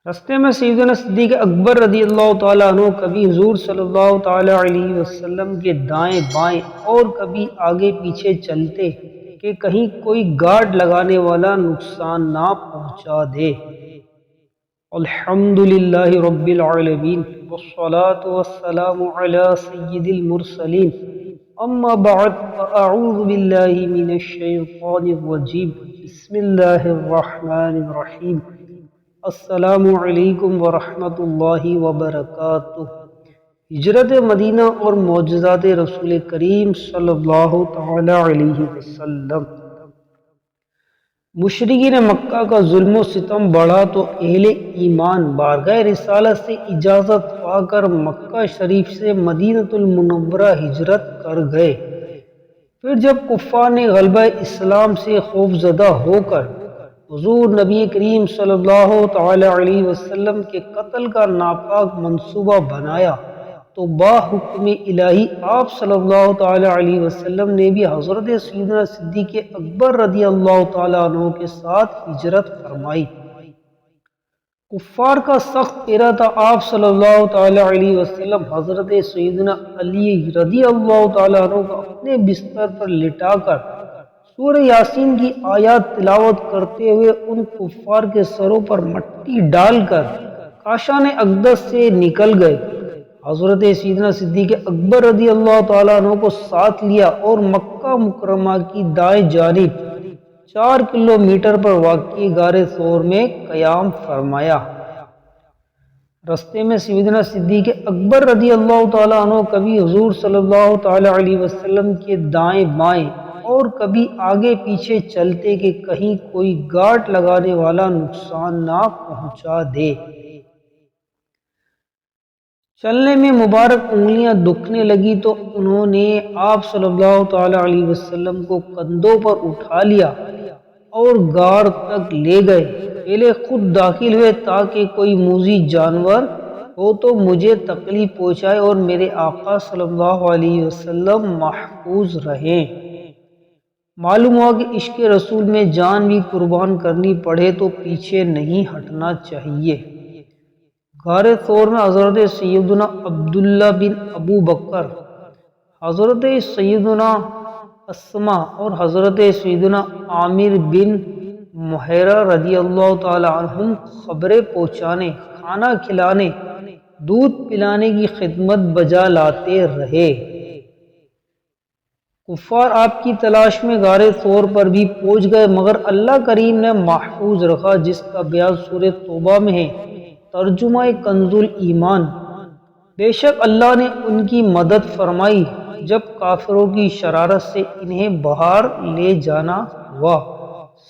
رستے میں سیدنا صدیق اکبر رضی اللہ تعالیٰ عنہ کبھی حضور صلی اللہ تعالیٰ علیہ وسلم کے دائیں بائیں اور کبھی آگے پیچھے چلتے کہ کہیں کوئی گارڈ لگانے والا نقصان نہ پہنچا دے۔ الحمدللہ رب العالمین والصلاة والسلام علی سید المرسلین، اما بعد فاعوذ باللہ من الشیطان الرجیم، بسم اللہ الرحمن الرحیم۔ السلام علیکم ورحمۃ اللہ وبرکاتہ۔ ہجرت مدینہ اور معجزات رسول کریم صلی اللہ تعالی علیہ وسلم۔ مشرکین مکہ کا ظلم و ستم بڑھا تو اہل ایمان بارگاہ رسالت سے اجازت پا کر مکہ شریف سے مدینہ المنورہ ہجرت کر گئے۔ پھر جب کفار نے غلبہ اسلام سے خوفزدہ ہو کر حضور نبی کریم صلی اللہ تعالی علیہ وسلم کے قتل کا ناپاک منصوبہ بنایا تو با حکم الہی آپ صلی اللہ تعالی علیہ وسلم نے بھی حضرت سیدنا صدیق اکبر رضی اللہ تعالی عنہ کے ساتھ ہجرت فرمائی۔ کفار کا سخت پیرا تھا آپ صلی اللہ تعالی علیہ وسلم حضرت سیدنا علی رضی اللہ تعالی عنہ کو اپنے بستر پر لٹا کر سورہ یاسین کی آیات تلاوت کرتے ہوئے ان کفار کے سروں پر مٹی ڈال کر کاشان اقدس سے نکل گئے۔ حضرت سیدنا صدیق اکبر رضی اللہ تعالیٰ عنہ کو ساتھ لیا اور مکہ مکرمہ کی دائیں جانب 4 کلومیٹر پر واقع غار ثور میں قیام فرمایا۔ رستے میں سیدنا صدیق اکبر رضی اللہ تعالیٰ عنہ کبھی حضور صلی اللہ تعالیٰ علیہ وسلم کے دائیں بائیں اور کبھی آگے پیچھے چلتے کہ کہیں کوئی گارڈ لگانے والا نقصان نہ پہنچا دے۔ چلنے میں مبارک انگلیاں دکھنے لگی تو انہوں نے آپ صلی اللہ تعالی علیہ وسلم کو کندھوں پر اٹھا لیا اور غار تک لے گئے۔ پہلے خود داخل ہوئے تاکہ کوئی موذی جانور ہو تو مجھے تکلیف پہنچائے اور میرے آقا صلی اللہ علیہ وسلم محفوظ رہیں۔ معلوم ہوا کہ عشق رسول میں جان بھی قربان کرنی پڑے تو پیچھے نہیں ہٹنا چاہیے۔ غار ثور میں حضرت سیدنا عبداللہ بن ابو بکر، حضرت سیدنا اسما اور حضرت سیدنا عامر بن محیرہ رضی اللہ تعالی عنہم خبریں پہنچانے، کھانا کھلانے، دودھ پلانے کی خدمت بجا لاتے رہے۔ کفار آپ کی تلاش میں غار ثور پر بھی پہنچ گئے مگر اللہ کریم نے محفوظ رکھا، جس کا بیان سورہ توبہ میں ہے۔ ترجمہ کنز ایمان۔ بے شک اللہ نے ان کی مدد فرمائی جب کافروں کی شرارت سے انہیں باہر لے جانا ہوا،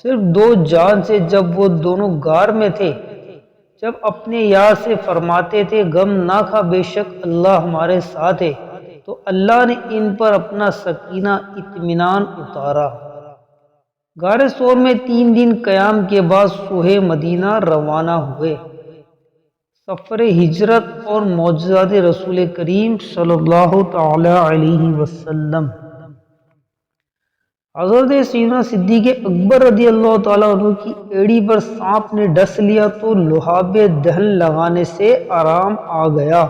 صرف 2 جان سے جب وہ دونوں غار میں تھے۔ جب اپنے یار سے فرماتے تھے غم نہ کھا، بے شک اللہ ہمارے ساتھ ہے، تو اللہ نے ان پر اپنا سکینہ اطمینان اتارا۔ غار ثور میں 3 دن قیام کے بعد صبح مدینہ روانہ ہوئے۔ سفر ہجرت اور معجزات رسول کریم صلی اللہ تعالی علیہ وسلم۔ حضرت سیدنا صدیق اکبر رضی اللہ تعالیٰ عنہ کی ایڑی پر سانپ نے ڈس لیا تو لعاب دہن لگانے سے آرام آ گیا۔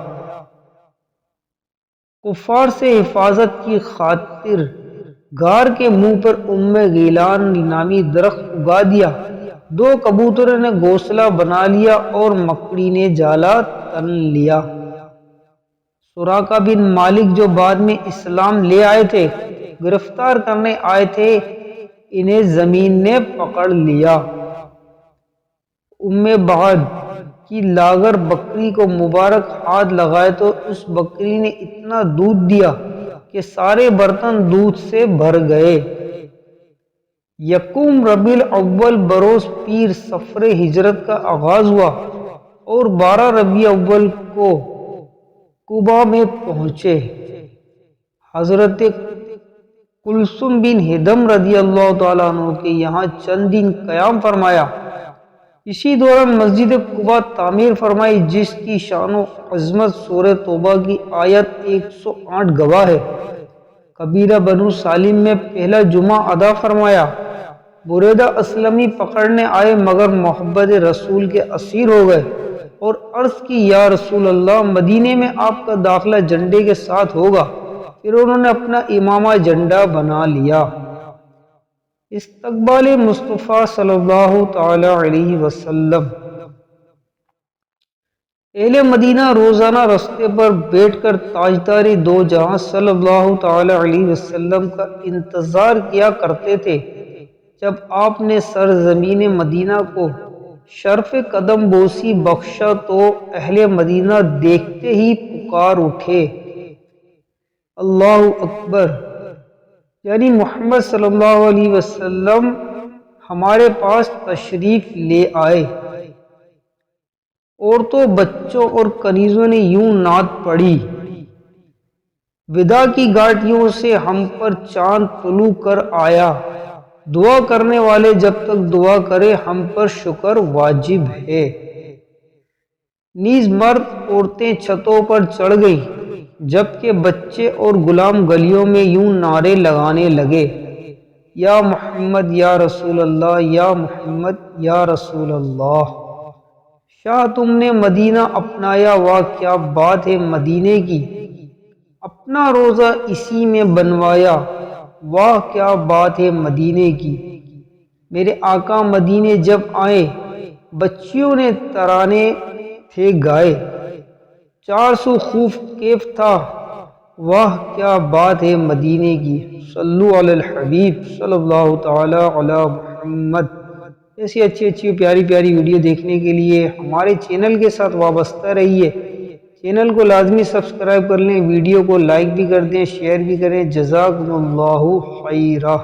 کفار سے حفاظت کی خاطر غار کے منہ پر غیلان نامی درخت اگا دیا۔ 2 کبوتروں نے گھونسلہ بنا لیا اور مکڑی نے جالا تن لیا۔ سراقہ بن مالک جو بعد میں اسلام لے آئے تھے، گرفتار کرنے آئے تھے، انہیں زمین نے پکڑ لیا۔ بعد کی لاغر بکری کو مبارک ہاتھ لگائے تو اس بکری نے اتنا دودھ دیا کہ سارے برتن دودھ سے بھر گئے۔ یکم ربیع الاول بروز پیر سفر ہجرت کا آغاز ہوا اور 12 ربیع الاول کو قباء میں پہنچے۔ حضرت کلثوم بن ہدم رضی اللہ تعالیٰ عنہ کے یہاں چند دن قیام فرمایا۔ اسی دوران مسجد قباء تعمیر فرمائی، جس کی شان و عظمت سورہ توبہ کی آیت 108 گواہ ہے۔ قبیلہ بنو سالم میں پہلا جمعہ ادا فرمایا۔ بریدہ اسلمی پکڑنے آئے مگر محبت رسول کے اسیر ہو گئے۔ اور عرض کی یا رسول اللہ مدینے میں آپ کا داخلہ جھنڈے کے ساتھ ہوگا۔ پھر انہوں نے اپنا امامہ جھنڈا بنا لیا۔ استقبال مصطفیٰ صلی اللہ تعالی علیہ وسلم۔ اہل مدینہ روزانہ رستے پر بیٹھ کر تاجدار دو جہاں صلی اللہ تعالی علیہ وسلم کا انتظار کیا کرتے تھے۔ جب آپ نے سرزمین مدینہ کو شرف قدم بوسی بخشا تو اہل مدینہ دیکھتے ہی پکار اٹھے، اللہ اکبر، یعنی محمد صلی اللہ علیہ وسلم ہمارے پاس تشریف لے آئے۔ عورتوں، بچوں اور کنیزوں نے یوں نعت پڑھی، وداع کی گھاٹیوں سے ہم پر چاند طلوع کر آیا، دعا کرنے والے جب تک دعا کرے ہم پر شکر واجب ہے۔ نیز مرد عورتیں چھتوں پر چڑھ گئیں، جبکہ بچے اور غلام گلیوں میں یوں نعرے لگانے لگے، یا محمد یا رسول اللہ، یا محمد یا رسول اللہ۔ شاہ تم نے مدینہ اپنایا، واہ کیا بات ہے مدینے کی، اپنا روزہ اسی میں بنوایا، واہ کیا بات ہے مدینے کی۔ میرے آقا مدینے جب آئے، بچیوں نے ترانے تھے گائے، چار سو خوف کیف تھا، واہ کیا بات ہے مدینے کی۔ صلو علی الحبیب صلی اللہ تعالی علی محمد۔ ایسی اچھی پیاری پیاری ویڈیو دیکھنے کے لیے ہمارے چینل کے ساتھ وابستہ رہیے۔ چینل کو لازمی سبسکرائب کر لیں، ویڈیو کو لائک بھی کر دیں، شیئر بھی کریں۔ جزاکم اللہ خیرہ۔